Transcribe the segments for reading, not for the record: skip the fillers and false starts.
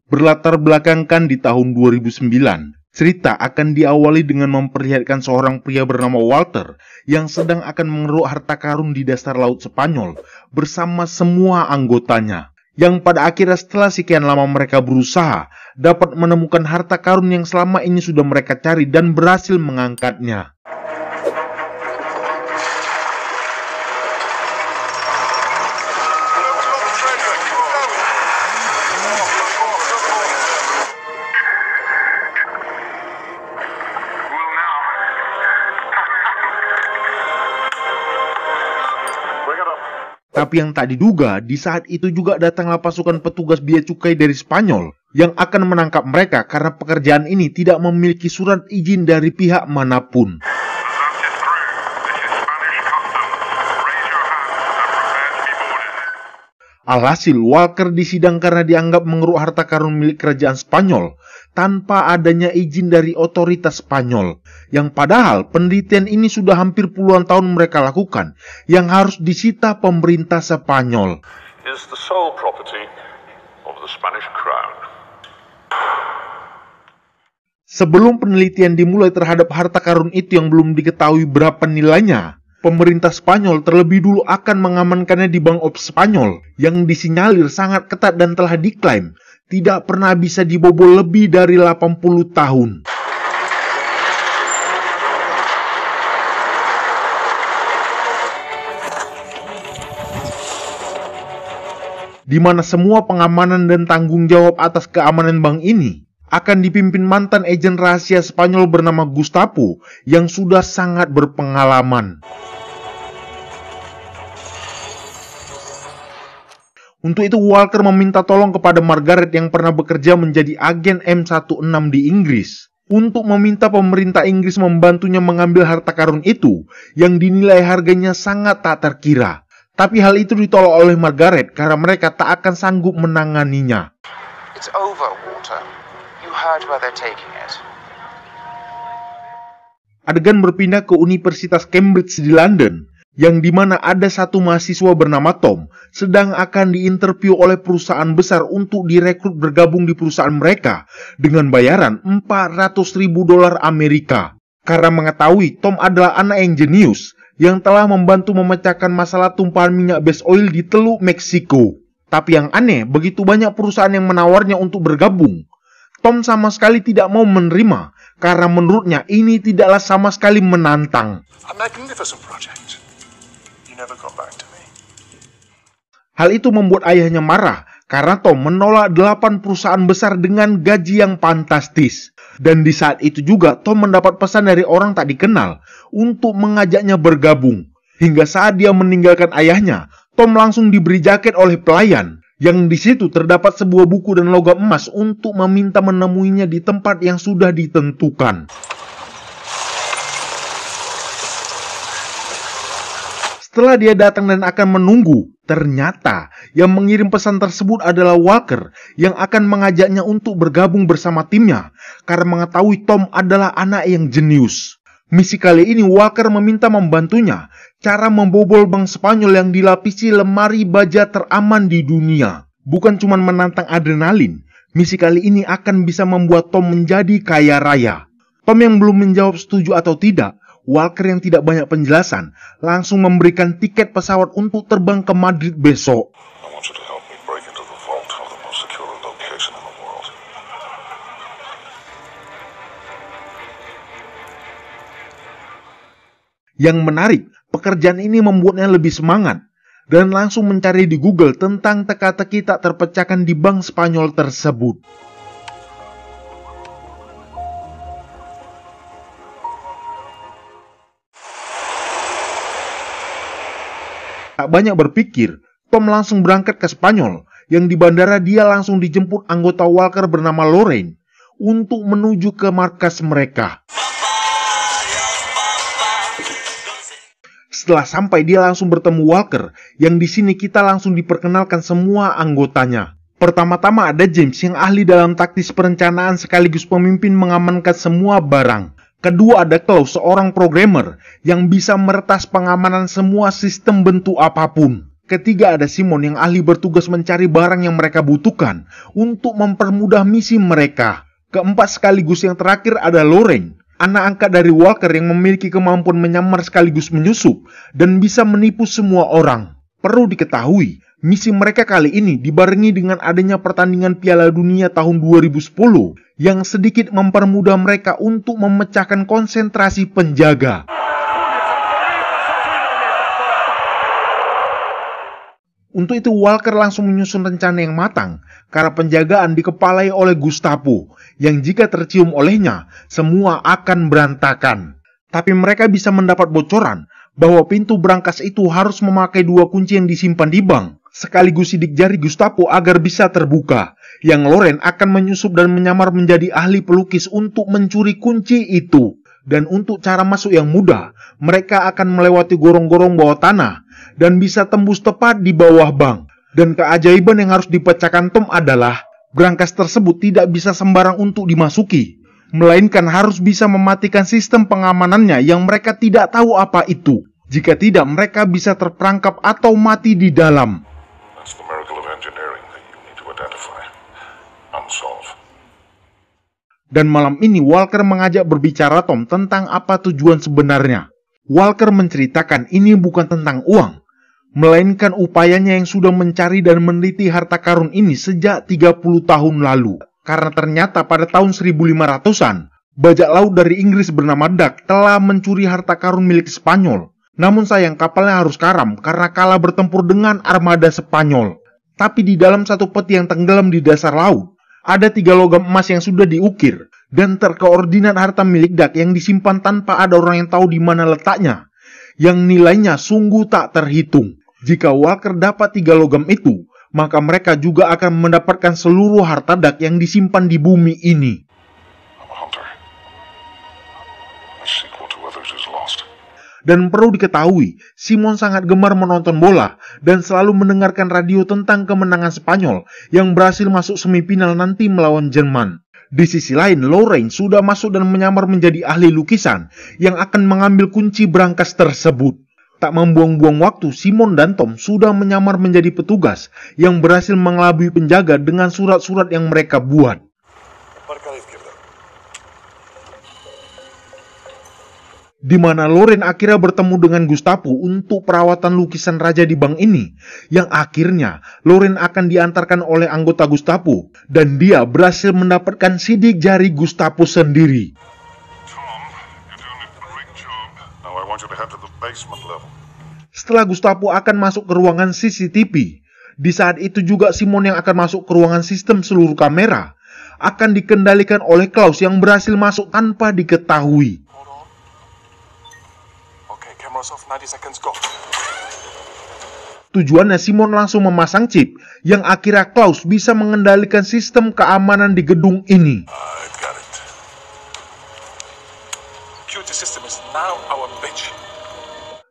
Berlatar belakangkan di tahun 2009, cerita akan diawali dengan memperlihatkan seorang pria bernama Walter yang sedang akan mengeruk harta karun di dasar laut Spanyol bersama semua anggotanya. Yang pada akhirnya setelah sekian lama mereka berusaha, dapat menemukan harta karun yang selama ini sudah mereka cari dan berhasil mengangkatnya. Tapi yang tak diduga, di saat itu juga datanglah pasukan petugas bea cukai dari Spanyol yang akan menangkap mereka karena pekerjaan ini tidak memiliki surat izin dari pihak manapun. Alhasil, Walker disidang karena dianggap mengeruk harta karun milik kerajaan Spanyol tanpa adanya izin dari otoritas Spanyol. Yang padahal penelitian ini sudah hampir puluhan tahun mereka lakukan, yang harus disita pemerintah Spanyol. Sebelum penelitian dimulai terhadap harta karun itu yang belum diketahui berapa nilainya, pemerintah Spanyol terlebih dulu akan mengamankannya di Bank of Spanyol yang disinyalir sangat ketat dan telah diklaim tidak pernah bisa dibobol lebih dari 80 tahun. Di mana semua pengamanan dan tanggung jawab atas keamanan bank ini akan dipimpin mantan agen rahasia Spanyol bernama Gustavo yang sudah sangat berpengalaman. Untuk itu Walker meminta tolong kepada Margaret yang pernah bekerja menjadi agen M16 di Inggris untuk meminta pemerintah Inggris membantunya mengambil harta karun itu yang dinilai harganya sangat tak terkira. Tapi hal itu ditolak oleh Margaret karena mereka tak akan sanggup menanganinya. It's over, Walter. You heard where they're taking it. Adegan berpindah ke Universitas Cambridge di London, yang dimana ada satu mahasiswa bernama Tom sedang akan diinterview oleh perusahaan besar untuk direkrut bergabung di perusahaan mereka dengan bayaran $400.000 Amerika. Karena mengetahui Tom adalah anak yang jenius yang telah membantu memecahkan masalah tumpahan minyak base oil di Teluk Meksiko. Tapi yang aneh, begitu banyak perusahaan yang menawarnya untuk bergabung. Tom sama sekali tidak mau menerima karena menurutnya ini tidaklah sama sekali menantang. Hal itu membuat ayahnya marah karena Tom menolak 8 perusahaan besar dengan gaji yang fantastis. Dan di saat itu juga Tom mendapat pesan dari orang tak dikenal untuk mengajaknya bergabung. Hingga saat dia meninggalkan ayahnya, Tom langsung diberi jaket oleh pelayan. Yang di situ terdapat sebuah buku dan logam emas untuk meminta menemuinya di tempat yang sudah ditentukan. Setelah dia datang dan akan menunggu, ternyata yang mengirim pesan tersebut adalah Walker yang akan mengajaknya untuk bergabung bersama timnya karena mengetahui Tom adalah anak yang jenius. Misi kali ini Walker meminta membantunya cara membobol bank Spanyol yang dilapisi lemari baja teraman di dunia. Bukan cuma menantang adrenalin, misi kali ini akan bisa membuat Tom menjadi kaya raya. Tom yang belum menjawab setuju atau tidak, Walker yang tidak banyak penjelasan langsung memberikan tiket pesawat untuk terbang ke Madrid besok. Yang menarik, pekerjaan ini membuatnya lebih semangat dan langsung mencari di Google tentang teka-teki tak terpecahkan di bank Spanyol tersebut. Tak banyak berpikir, Tom langsung berangkat ke Spanyol, yang di bandara dia langsung dijemput anggota Walker bernama Lorraine untuk menuju ke markas mereka. Setelah sampai dia langsung bertemu Walker, yang di sini kita langsung diperkenalkan semua anggotanya. Pertama-tama ada James yang ahli dalam taktis perencanaan sekaligus pemimpin mengamankan semua barang. Kedua ada Klaus, seorang programmer yang bisa meretas pengamanan semua sistem bentuk apapun. Ketiga ada Simon yang ahli bertugas mencari barang yang mereka butuhkan untuk mempermudah misi mereka. Keempat sekaligus yang terakhir ada Lorraine, anak angkat dari Walker yang memiliki kemampuan menyamar sekaligus menyusup dan bisa menipu semua orang. Perlu diketahui, misi mereka kali ini dibarengi dengan adanya pertandingan Piala Dunia tahun 2010 yang sedikit mempermudah mereka untuk memecahkan konsentrasi penjaga. Untuk itu Walker langsung menyusun rencana yang matang karena penjagaan dikepalai oleh Gustavo yang jika tercium olehnya semua akan berantakan. Tapi mereka bisa mendapat bocoran bahwa pintu brankas itu harus memakai 2 kunci yang disimpan di bank sekaligus sidik jari Gustavo agar bisa terbuka. Yang Lorraine akan menyusup dan menyamar menjadi ahli pelukis untuk mencuri kunci itu. Dan untuk cara masuk yang mudah, mereka akan melewati gorong-gorong bawah tanah dan bisa tembus tepat di bawah bank. Dan keajaiban yang harus dipecahkan Tom adalah brankas tersebut tidak bisa sembarang untuk dimasuki, melainkan harus bisa mematikan sistem pengamanannya yang mereka tidak tahu apa itu. Jika tidak, mereka bisa terperangkap atau mati di dalam. That's the miracle of engineering that you need to identify. Unsolved. Dan malam ini Walker mengajak berbicara Tom tentang apa tujuan sebenarnya. Walker menceritakan ini bukan tentang uang, melainkan upayanya yang sudah mencari dan meneliti harta karun ini sejak 30 tahun lalu. Karena ternyata pada tahun 1500-an, bajak laut dari Inggris bernama Duck telah mencuri harta karun milik Spanyol. Namun sayang kapalnya harus karam karena kalah bertempur dengan armada Spanyol. Tapi di dalam satu peti yang tenggelam di dasar laut, ada 3 logam emas yang sudah diukir dan terkoordinat harta milik Duck yang disimpan tanpa ada orang yang tahu di mana letaknya, yang nilainya sungguh tak terhitung. Jika Walker dapat 3 logam itu, maka mereka juga akan mendapatkan seluruh harta Duck yang disimpan di bumi ini. Dan perlu diketahui, Simon sangat gemar menonton bola dan selalu mendengarkan radio tentang kemenangan Spanyol yang berhasil masuk semifinal nanti melawan Jerman. Di sisi lain, Lorraine sudah masuk dan menyamar menjadi ahli lukisan yang akan mengambil kunci brankas tersebut. Tak membuang-buang waktu, Simon dan Tom sudah menyamar menjadi petugas yang berhasil mengelabui penjaga dengan surat-surat yang mereka buat. Di mana Lorraine akhirnya bertemu dengan Gustavo untuk perawatan lukisan raja di bank ini, yang akhirnya Lorraine akan diantarkan oleh anggota Gustavo dan dia berhasil mendapatkan sidik jari Gustavo sendiri. Setelah Gustavo akan masuk ke ruangan CCTV, di saat itu juga Simon yang akan masuk ke ruangan sistem seluruh kamera akan dikendalikan oleh Klaus yang berhasil masuk tanpa diketahui. Tujuannya Simon langsung memasang chip yang akhirnya Klaus bisa mengendalikan sistem keamanan di gedung ini.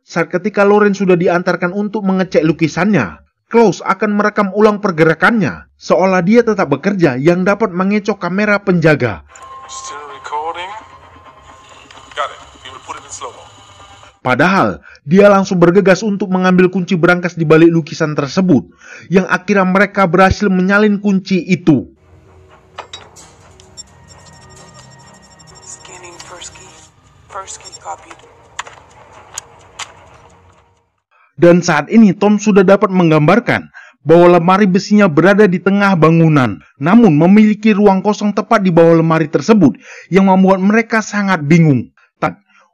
Saat ketika Lorraine sudah diantarkan untuk mengecek lukisannya, Klaus akan merekam ulang pergerakannya seolah dia tetap bekerja yang dapat mengecoh kamera penjaga. Padahal, dia langsung bergegas untuk mengambil kunci brankas di balik lukisan tersebut, yang akhirnya mereka berhasil menyalin kunci itu. Dan saat ini Tom sudah dapat menggambarkan bahwa lemari besinya berada di tengah bangunan, namun memiliki ruang kosong tepat di bawah lemari tersebut, yang membuat mereka sangat bingung.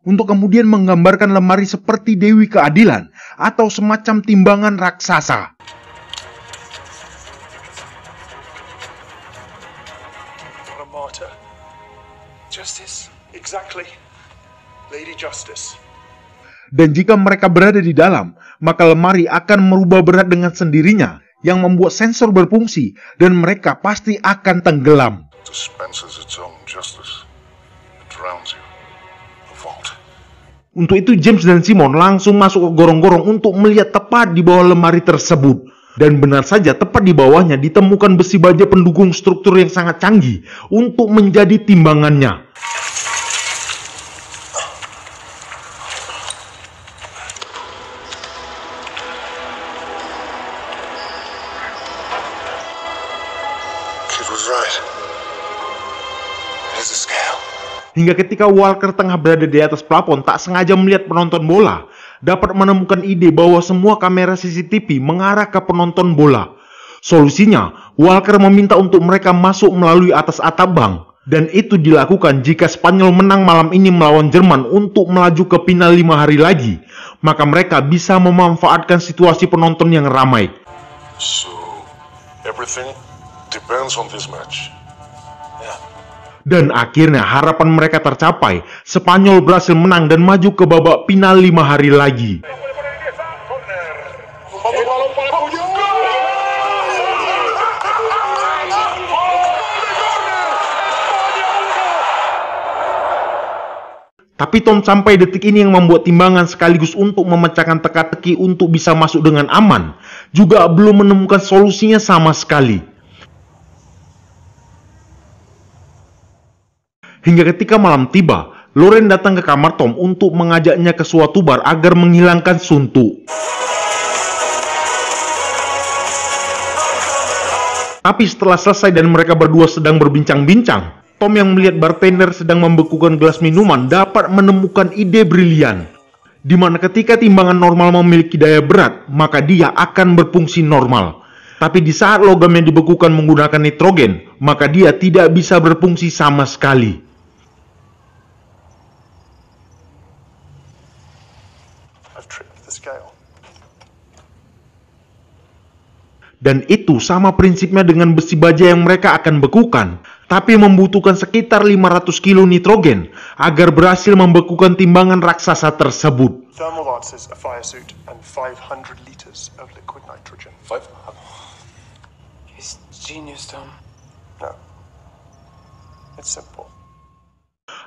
Untuk kemudian menggambarkan lemari seperti Dewi Keadilan atau semacam timbangan raksasa. Dan jika mereka berada di dalam, maka lemari akan merubah berat dengan sendirinya, yang membuat sensor berfungsi dan mereka pasti akan tenggelam. Untuk itu James dan Simon langsung masuk ke gorong-gorong untuk melihat tepat di bawah lemari tersebut. Dan benar saja tepat di bawahnya ditemukan besi baja pendukung struktur yang sangat canggih untuk menjadi timbangannya. It was right. It is a scale. Hingga ketika Walker tengah berada di atas plafon tak sengaja melihat penonton bola, dapat menemukan ide bahwa semua kamera CCTV mengarah ke penonton bola. Solusinya, Walker meminta untuk mereka masuk melalui atas atap bank. Dan itu dilakukan jika Spanyol menang malam ini melawan Jerman untuk melaju ke final 5 hari lagi. Maka mereka bisa memanfaatkan situasi penonton yang ramai. So, everything depends on this match. Dan akhirnya harapan mereka tercapai. Spanyol berhasil menang dan maju ke babak final 5 hari lagi. Tapi Tom sampai detik ini yang membuat timbangan sekaligus untuk memecahkan teka-teki untuk bisa masuk dengan aman, juga belum menemukan solusinya sama sekali. Hingga ketika malam tiba, Loren datang ke kamar Tom untuk mengajaknya ke suatu bar agar menghilangkan suntuk. Tapi setelah selesai dan mereka berdua sedang berbincang-bincang, Tom yang melihat bartender sedang membekukan gelas minuman dapat menemukan ide brilian. Di mana ketika timbangan normal memiliki daya berat, maka dia akan berfungsi normal. Tapi di saat logam yang dibekukan menggunakan nitrogen, maka dia tidak bisa berfungsi sama sekali. Dan itu sama prinsipnya dengan besi baja yang mereka akan bekukan, tapi membutuhkan sekitar 500 kilo nitrogen agar berhasil membekukan timbangan raksasa tersebut. Thermolysis, a fire suit, and 500 liters of liquid nitrogen. 500? It's genius, Tom. No. It's simple.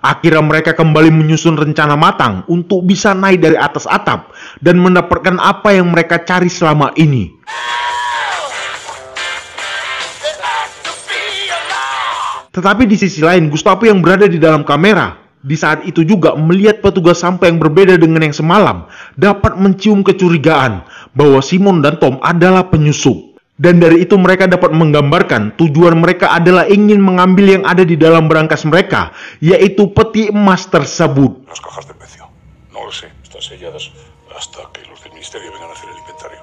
Akhirnya mereka kembali menyusun rencana matang untuk bisa naik dari atas atap dan mendapatkan apa yang mereka cari selama ini. Tetapi di sisi lain, Gustavo yang berada di dalam kamera, di saat itu juga melihat petugas sampah yang berbeda dengan yang semalam, dapat mencium kecurigaan bahwa Simon dan Tom adalah penyusup. Dan dari itu mereka dapat menggambarkan tujuan mereka adalah ingin mengambil yang ada di dalam berangkas mereka, yaitu peti emas tersebut. Las cajas de precio. No lo sé. Están selladas hasta que los del ministerio vengan a hacer el inventario.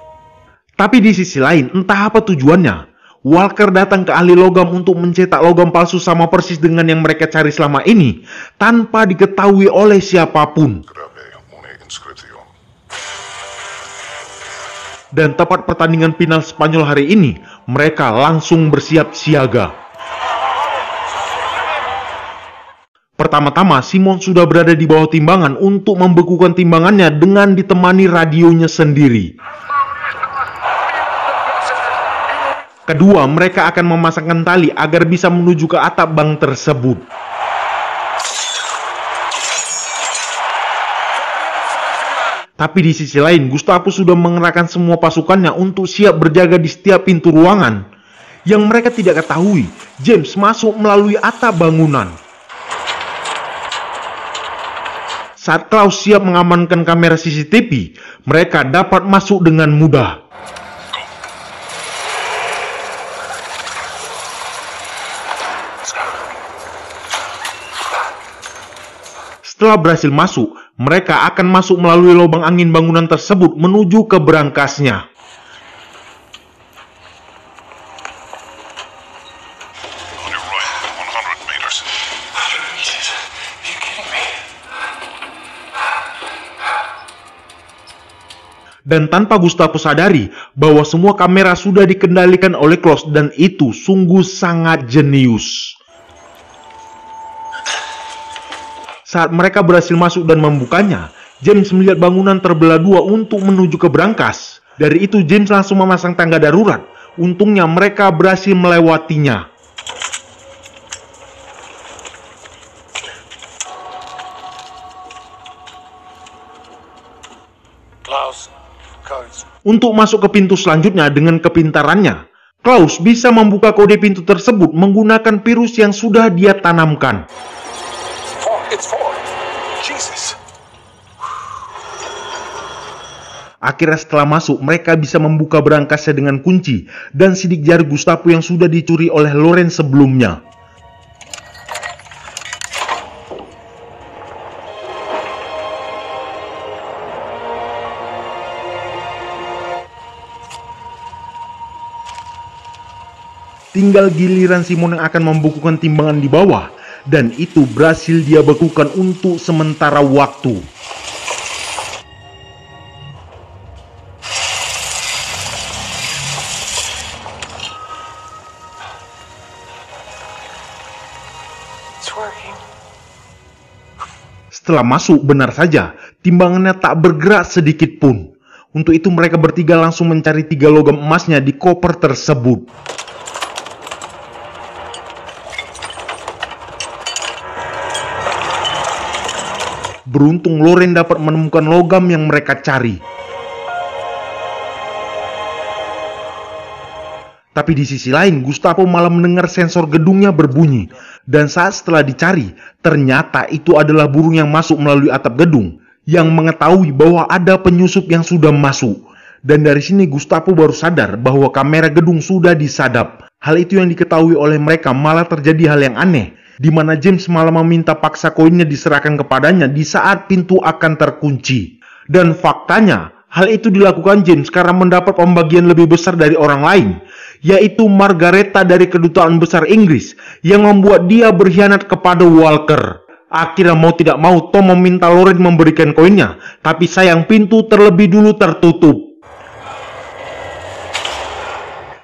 Tapi di sisi lain, entah apa tujuannya, Walker datang ke ahli logam untuk mencetak logam palsu sama persis dengan yang mereka cari selama ini, tanpa diketahui oleh siapapun. Grave una inscripción. Dan tepat pertandingan final Spanyol hari ini, mereka langsung bersiap siaga. Pertama-tama, Simon sudah berada di bawah timbangan untuk membekukan timbangannya dengan ditemani radionya sendiri. Kedua, mereka akan memasangkan tali agar bisa menuju ke atap bank tersebut. Tapi di sisi lain, Gustavo sudah mengerahkan semua pasukannya untuk siap berjaga di setiap pintu ruangan. Yang mereka tidak ketahui, James masuk melalui atap bangunan. Saat Klaus siap mengamankan kamera CCTV, mereka dapat masuk dengan mudah. Setelah berhasil masuk, mereka akan masuk melalui lubang angin bangunan tersebut menuju ke berangkasnya. On your right, 100 meters. Are you kidding me? Dan tanpa Gustavo sadari bahwa semua kamera sudah dikendalikan oleh Klaus dan itu sungguh sangat jenius. Saat mereka berhasil masuk dan membukanya, James melihat bangunan terbelah dua untuk menuju ke berangkas. Dari itu James langsung memasang tangga darurat. Untungnya mereka berhasil melewatinya. Klaus, codes. Untuk masuk ke pintu selanjutnya dengan kepintarannya, Klaus bisa membuka kode pintu tersebut menggunakan virus yang sudah dia tanamkan. It's 4. Jesus. Akhirnya setelah masuk, mereka bisa membuka berangkasnya dengan kunci dan sidik jari Gustavo yang sudah dicuri oleh Loren sebelumnya. Tinggal giliran Simon yang akan membukukan timbangan di bawah, dan itu berhasil dia bekukan untuk sementara waktu. It's working. Setelah masuk, benar saja, timbangannya tak bergerak sedikit pun. Untuk itu mereka bertiga langsung mencari 3 logam emasnya di koper tersebut. Beruntung Loren dapat menemukan logam yang mereka cari. Tapi di sisi lain, Gustavo malah mendengar sensor gedungnya berbunyi. Dan saat setelah dicari, ternyata itu adalah burung yang masuk melalui atap gedung, yang mengetahui bahwa ada penyusup yang sudah masuk. Dan dari sini Gustavo baru sadar bahwa kamera gedung sudah disadap. Hal itu yang diketahui oleh mereka, malah terjadi hal yang aneh, di mana James malah meminta paksa koinnya diserahkan kepadanya di saat pintu akan terkunci. Dan faktanya, hal itu dilakukan James karena mendapat pembagian lebih besar dari orang lain, yaitu Margareta dari Kedutaan Besar Inggris, yang membuat dia berkhianat kepada Walker. Akhirnya mau tidak mau Tom meminta Loren memberikan koinnya, tapi sayang pintu terlebih dulu tertutup.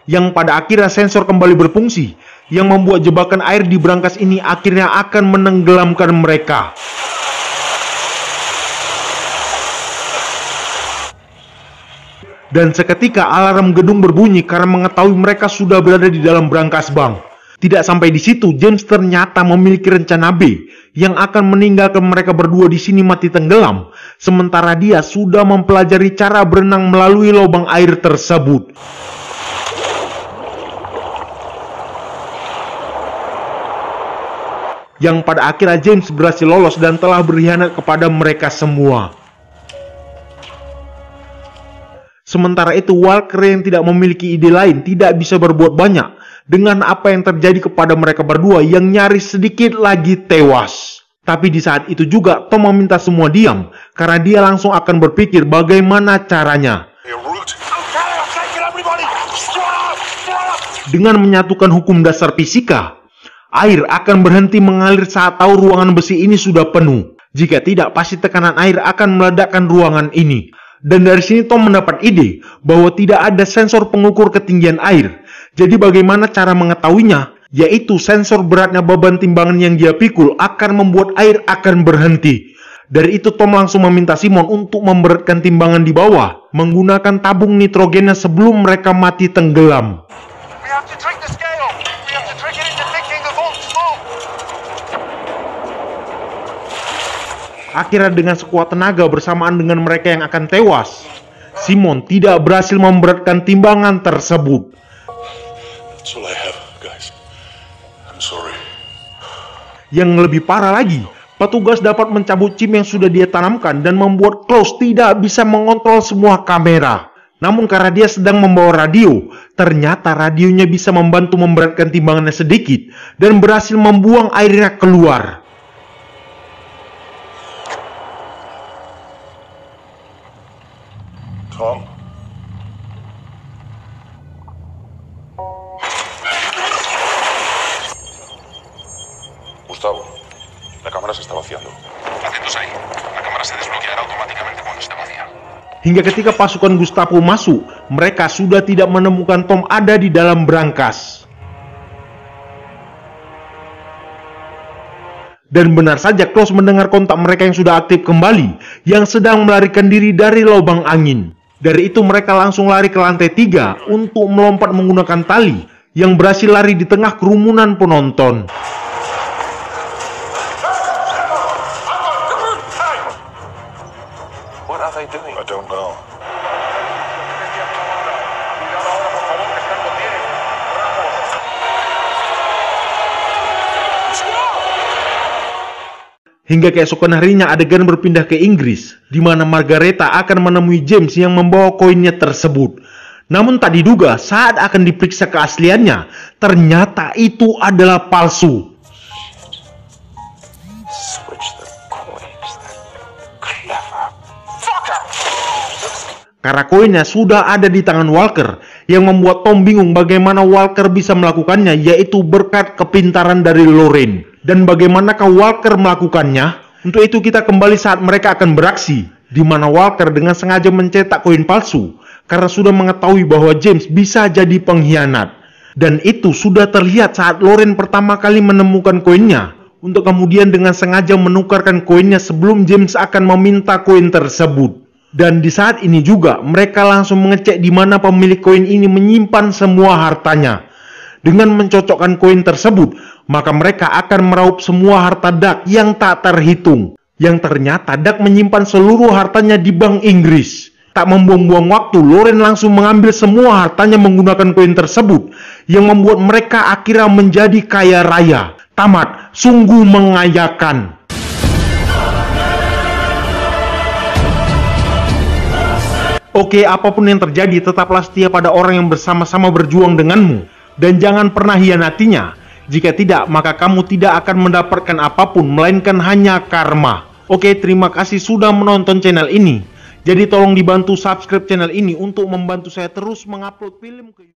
Yang pada akhirnya sensor kembali berfungsi, yang membuat jebakan air di berangkas ini akhirnya akan menenggelamkan mereka. Dan seketika alarm gedung berbunyi karena mengetahui mereka sudah berada di dalam berangkas bank. Tidak sampai di situ, James ternyata memiliki rencana B yang akan meninggalkan mereka berdua di sini mati tenggelam, sementara dia sudah mempelajari cara berenang melalui lubang air tersebut. Yang pada akhirnya James berhasil lolos dan telah berkhianat kepada mereka semua. Sementara itu Walker yang tidak memiliki ide lain tidak bisa berbuat banyak dengan apa yang terjadi kepada mereka berdua yang nyaris sedikit lagi tewas. Tapi di saat itu juga Tom meminta semua diam karena dia langsung akan berpikir bagaimana caranya. Dengan menyatukan hukum dasar fisika, air akan berhenti mengalir saat tahu ruangan besi ini sudah penuh. Jika tidak, pasti tekanan air akan meledakkan ruangan ini. Dan dari sini Tom mendapat ide bahwa tidak ada sensor pengukur ketinggian air. Jadi bagaimana cara mengetahuinya? Yaitu sensor beratnya beban timbangan yang dia pikul akan membuat air akan berhenti. Dari itu Tom langsung meminta Simon untuk memberatkan timbangan di bawah menggunakan tabung nitrogennya sebelum mereka mati tenggelam. Akhirnya dengan sekuat tenaga bersamaan dengan mereka yang akan tewas, Simon tidak berhasil memberatkan timbangan tersebut. That's all I have, guys. I'm sorry. Yang lebih parah lagi, petugas dapat mencabut chip yang sudah dia tanamkan dan membuat Klaus tidak bisa mengontrol semua kamera. Namun karena dia sedang membawa radio, ternyata radionya bisa membantu memberatkan timbangannya sedikit dan berhasil membuang airnya keluar. Tom? Gustavo, la cámara se está vaciando. Atentos ahí. La cámara se desbloqueará automáticamente cuando esté vacía. Hingga ketika pasukan Gustavo masuk, mereka sudah tidak menemukan Tom ada di dalam berangkas. Dan benar saja Klaus mendengar kontak mereka yang sudah aktif kembali, yang sedang melarikan diri dari lubang angin. Dari itu mereka langsung lari ke lantai 3 untuk melompat menggunakan tali, yang berhasil lari di tengah kerumunan penonton. What are they doing? I don't know. Hingga keesokan harinya adegan berpindah ke Inggris, di mana Margareta akan menemui James yang membawa koinnya tersebut. Namun tak diduga saat akan diperiksa keasliannya, ternyata itu adalah palsu. Switch the coins, that clever fucker! Karena koinnya sudah ada di tangan Walker, yang membuat Tom bingung bagaimana Walker bisa melakukannya, yaitu berkat kepintaran dari Lorraine. Dan bagaimanakah Walker melakukannya? Untuk itu kita kembali saat mereka akan beraksi, di mana Walker dengan sengaja mencetak koin palsu, karena sudah mengetahui bahwa James bisa jadi pengkhianat. Dan itu sudah terlihat saat Lorraine pertama kali menemukan koinnya, untuk kemudian dengan sengaja menukarkan koinnya sebelum James akan meminta koin tersebut. Dan di saat ini juga mereka langsung mengecek di mana pemilik koin ini menyimpan semua hartanya. Dengan mencocokkan koin tersebut, maka mereka akan meraup semua harta Doug yang tak terhitung. Yang ternyata Doug menyimpan seluruh hartanya di Bank Inggris. Tak membuang-buang waktu, Lorraine langsung mengambil semua hartanya menggunakan koin tersebut, yang membuat mereka akhirnya menjadi kaya raya. Tamat, sungguh mengayakan. Oke, apapun yang terjadi, tetaplah setia pada orang yang bersama-sama berjuang denganmu. Dan jangan pernah hianatinya. Jika tidak, maka kamu tidak akan mendapatkan apapun, melainkan hanya karma. Oke, terima kasih sudah menonton channel ini. Jadi tolong dibantu subscribe channel ini untuk membantu saya terus mengupload film ke